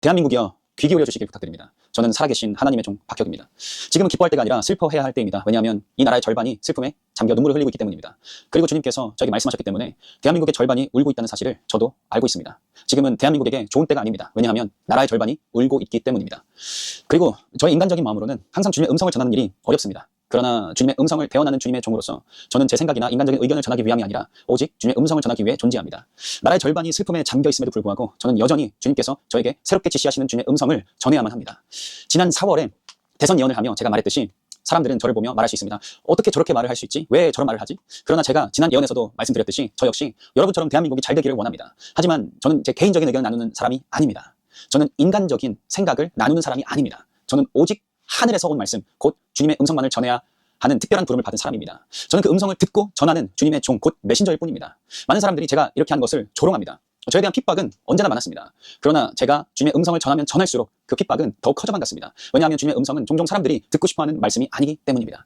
대한민국이여, 귀 기울여 주시길 부탁드립니다. 저는 살아계신 하나님의 종 박혁입니다. 지금은 기뻐할 때가 아니라 슬퍼해야 할 때입니다. 왜냐하면 이 나라의 절반이 슬픔에 잠겨 눈물을 흘리고 있기 때문입니다. 그리고 주님께서 저에게 말씀하셨기 때문에 대한민국의 절반이 울고 있다는 사실을 저도 알고 있습니다. 지금은 대한민국에게 좋은 때가 아닙니다. 왜냐하면 나라의 절반이 울고 있기 때문입니다. 그리고 저의 인간적인 마음으로는 항상 주님의 음성을 전하는 일이 어렵습니다. 그러나 주님의 음성을 대언하는 주님의 종으로서 저는 제 생각이나 인간적인 의견을 전하기 위함이 아니라 오직 주님의 음성을 전하기 위해 존재합니다. 나라의 절반이 슬픔에 잠겨 있음에도 불구하고 저는 여전히 주님께서 저에게 새롭게 지시하시는 주님의 음성을 전해야만 합니다. 지난 4월에 대선 예언을 하며 제가 말했듯이 사람들은 저를 보며 말할 수 있습니다. 어떻게 저렇게 말을 할 수 있지? 왜 저런 말을 하지? 그러나 제가 지난 예언에서도 말씀드렸듯이 저 역시 여러분처럼 대한민국이 잘 되기를 원합니다. 하지만 저는 제 개인적인 의견을 나누는 사람이 아닙니다. 저는 인간적인 생각을 나누는 사람이 아닙니다. 저는 오직 하늘에서 온 말씀, 곧 주님의 음성만을 전해야 하는 특별한 부름을 받은 사람입니다. 저는 그 음성을 듣고 전하는 주님의 종, 곧 메신저일 뿐입니다. 많은 사람들이 제가 이렇게 하는 것을 조롱합니다. 저에 대한 핍박은 언제나 많았습니다. 그러나 제가 주님의 음성을 전하면 전할수록 그 핍박은 더욱 커져만 갔습니다. 왜냐하면 주님의 음성은 종종 사람들이 듣고 싶어하는 말씀이 아니기 때문입니다.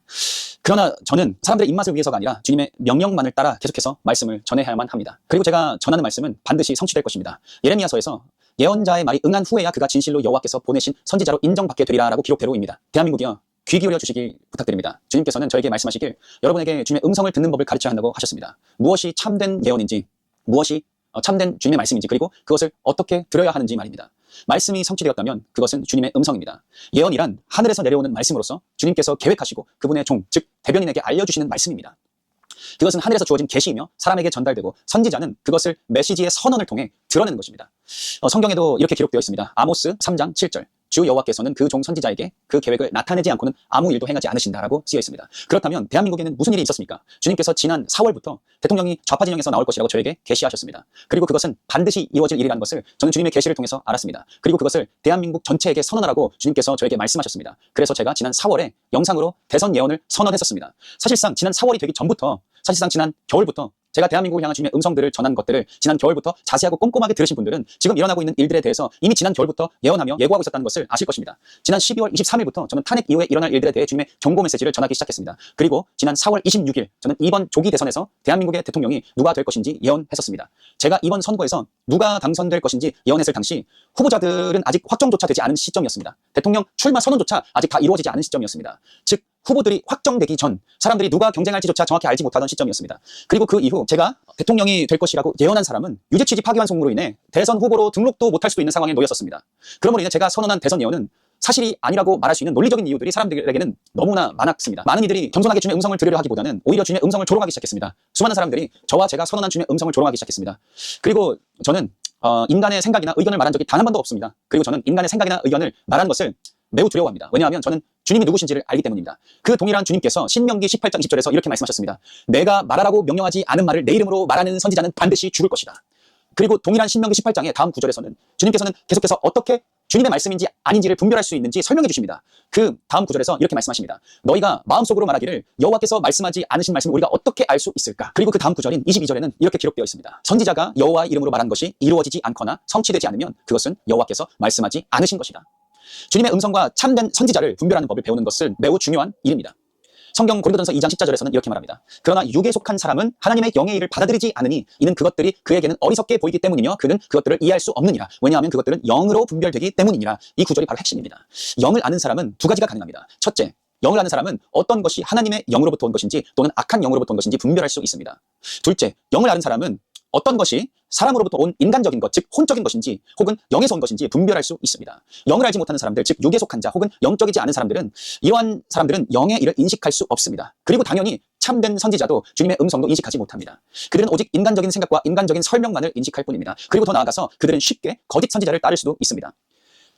그러나 저는 사람들의 입맛을 위해서가 아니라 주님의 명령만을 따라 계속해서 말씀을 전해야만 합니다. 그리고 제가 전하는 말씀은 반드시 성취될 것입니다. 예레미야서에서 예언자의 말이 응한 후에야 그가 진실로 여호와께서 보내신 선지자로 인정받게 되리라라고 기록대로입니다. 대한민국이여, 귀 기울여 주시길 부탁드립니다. 주님께서는 저에게 말씀하시길 여러분에게 주님의 음성을 듣는 법을 가르쳐야 한다고 하셨습니다. 무엇이 참된 예언인지, 무엇이 참된 주님의 말씀인지, 그리고 그것을 어떻게 들어야 하는지 말입니다. 말씀이 성취되었다면 그것은 주님의 음성입니다. 예언이란 하늘에서 내려오는 말씀으로서 주님께서 계획하시고 그분의 종, 즉 대변인에게 알려주시는 말씀입니다. 그것은 하늘에서 주어진 계시이며 사람에게 전달되고 선지자는 그것을 메시지의 선언을 통해 드러내는 것입니다. 성경에도 이렇게 기록되어 있습니다. 아모스 3장 7절. 주 여호와께서는 그 종 선지자에게 그 계획을 나타내지 않고는 아무 일도 행하지 않으신다라고 쓰여 있습니다. 그렇다면 대한민국에는 무슨 일이 있었습니까? 주님께서 지난 4월부터 대통령이 좌파 진영에서 나올 것이라고 저에게 계시하셨습니다. 그리고 그것은 반드시 이루어질 일이라는 것을 저는 주님의 계시를 통해서 알았습니다. 그리고 그것을 대한민국 전체에게 선언하라고 주님께서 저에게 말씀하셨습니다. 그래서 제가 지난 4월에 영상으로 대선 예언을 선언했었습니다. 사실상 지난 4월이 되기 전부터, 사실상 지난 겨울부터 제가 대한민국을 향한 주님의 음성들을 전한 것들을 지난 겨울부터 자세하고 꼼꼼하게 들으신 분들은 지금 일어나고 있는 일들에 대해서 이미 지난 겨울부터 예언하며 예고하고 있었다는 것을 아실 것입니다. 지난 12월 23일부터 저는 탄핵 이후에 일어날 일들에 대해 주님의 경고 메시지를 전하기 시작했습니다. 그리고 지난 4월 26일 저는 이번 조기 대선에서 대한민국의 대통령이 누가 될 것인지 예언했었습니다. 제가 이번 선거에서 누가 당선될 것인지 예언했을 당시 후보자들은 아직 확정조차 되지 않은 시점이었습니다. 대통령 출마 선언조차 아직 다 이루어지지 않은 시점이었습니다. 즉 후보들이 확정되기 전 사람들이 누가 경쟁할지조차 정확히 알지 못하던 시점이었습니다. 그리고 그 이후 제가 대통령이 될 것이라고 예언한 사람은 유죄 취지 파기환 송무로 인해 대선 후보로 등록도 못할 수도 있는 상황에 놓였었습니다. 그러므로 인해 제가 선언한 대선 예언은 사실이 아니라고 말할 수 있는 논리적인 이유들이 사람들에게는 너무나 많았습니다. 많은 이들이 겸손하게 주님의 음성을 들으려 하기보다는 오히려 주님의 음성을 조롱하기 시작했습니다. 수많은 사람들이 저와 제가 선언한 주님의 음성을 조롱하기 시작했습니다. 그리고 저는 인간의 생각이나 의견을 말한 적이 단 한 번도 없습니다. 그리고 저는 인간의 생각이나 의견을 말하는 것을 매우 두려워합니다. 왜냐하면 저는 주님이 누구신지를 알기 때문입니다. 그 동일한 주님께서 신명기 18장 20절에서 이렇게 말씀하셨습니다. 내가 말하라고 명령하지 않은 말을 내 이름으로 말하는 선지자는 반드시 죽을 것이다. 그리고 동일한 신명기 18장의 다음 구절에서는 주님께서는 계속해서 어떻게 주님의 말씀인지 아닌지를 분별할 수 있는지 설명해 주십니다. 그 다음 구절에서 이렇게 말씀하십니다. 너희가 마음속으로 말하기를 여호와께서 말씀하지 않으신 말씀을 우리가 어떻게 알 수 있을까? 그리고 그 다음 구절인 22절에는 이렇게 기록되어 있습니다. 선지자가 여호와의 이름으로 말한 것이 이루어지지 않거나 성취되지 않으면 그것은 여호와께서 말씀하지 않으신 것이다. 주님의 음성과 참된 선지자를 분별하는 법을 배우는 것은 매우 중요한 일입니다. 성경 고린도전서 2장 14절에서는 이렇게 말합니다. 그러나 육에 속한 사람은 하나님의 영의 일을 받아들이지 않으니 이는 그것들이 그에게는 어리석게 보이기 때문이며 그는 그것들을 이해할 수 없느니라. 왜냐하면 그것들은 영으로 분별되기 때문이니라. 이 구절이 바로 핵심입니다. 영을 아는 사람은 두 가지가 가능합니다. 첫째, 영을 아는 사람은 어떤 것이 하나님의 영으로부터 온 것인지 또는 악한 영으로부터 온 것인지 분별할 수 있습니다. 둘째, 영을 아는 사람은 어떤 것이 사람으로부터 온 인간적인 것, 즉 혼적인 것인지 혹은 영에서 온 것인지 분별할 수 있습니다. 영을 알지 못하는 사람들, 즉 육에 속한 자 혹은 영적이지 않은 사람들은 이러한 사람들은 영의 일을 인식할 수 없습니다. 그리고 당연히 참된 선지자도 주님의 음성도 인식하지 못합니다. 그들은 오직 인간적인 생각과 인간적인 설명만을 인식할 뿐입니다. 그리고 더 나아가서 그들은 쉽게 거짓 선지자를 따를 수도 있습니다.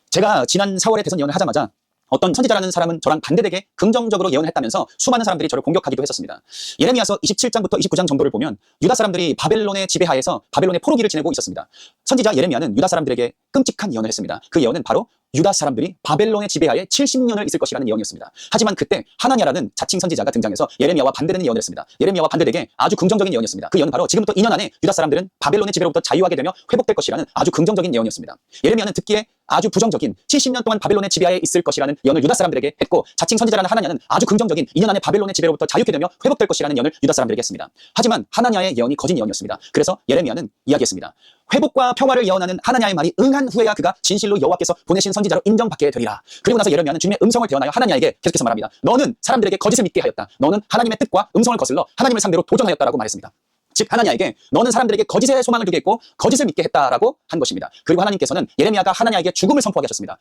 제가 지난 4월에 대선 예언을 하자마자 어떤 선지자라는 사람은 저랑 반대되게 긍정적으로 예언을 했다면서 수많은 사람들이 저를 공격하기도 했었습니다. 예레미야서 27장부터 29장 정도를 보면 유다 사람들이 바벨론의 지배하에서 바벨론의 포로기를 지내고 있었습니다. 선지자 예레미야는 유다 사람들에게 끔찍한 예언을 했습니다. 그 예언은 바로 유다 사람들이 바벨론의 지배하에 70년을 있을 것이라는 예언이었습니다. 하지만 그때 하나냐라는 자칭 선지자가 등장해서 예레미야와 반대되는 예언을 했습니다. 예레미야와 반대되게 아주 긍정적인 예언이었습니다. 그 예언은 바로 지금부터 2년 안에 유다 사람들은 바벨론의 지배로부터 자유하게 되며 회복될 것이라는 아주 긍정적인 예언이었습니다. 예레미야는 듣기에 아주 부정적인 70년 동안 바벨론의 지배하에 있을 것이라는 예언을 유다 사람들에게 했고, 자칭 선지자라는 하나냐는 아주 긍정적인 2년 안에 바벨론의 지배로부터 자유케 되며 회복될 것이라는 예언을 유다 사람들에게 했습니다. 하지만 하나냐의 예언이 거짓 예언이었습니다. 그래서 예레미야는 이야기했습니다. 회복과 평화를 예언하는 하나냐의 말이 응한 후에야 그가 진실로 여호와께서 보내신 선지자로 인정받게 되리라. 그리고 나서 예레미야는 주님의 음성을 대언하여 하나냐에게 계속해서 말합니다. 너는 사람들에게 거짓을 믿게 하였다. 너는 하나님의 뜻과 음성을 거슬러 하나님을 상대로 도전하였다라고 말했습니다. 즉 하나냐에게 너는 사람들에게 거짓의 소망을 두게 했고 거짓을 믿게 했다라고 한 것입니다. 그리고 하나님께서는 예레미야가 하나냐에게 죽음을 선포하게 하셨습니다.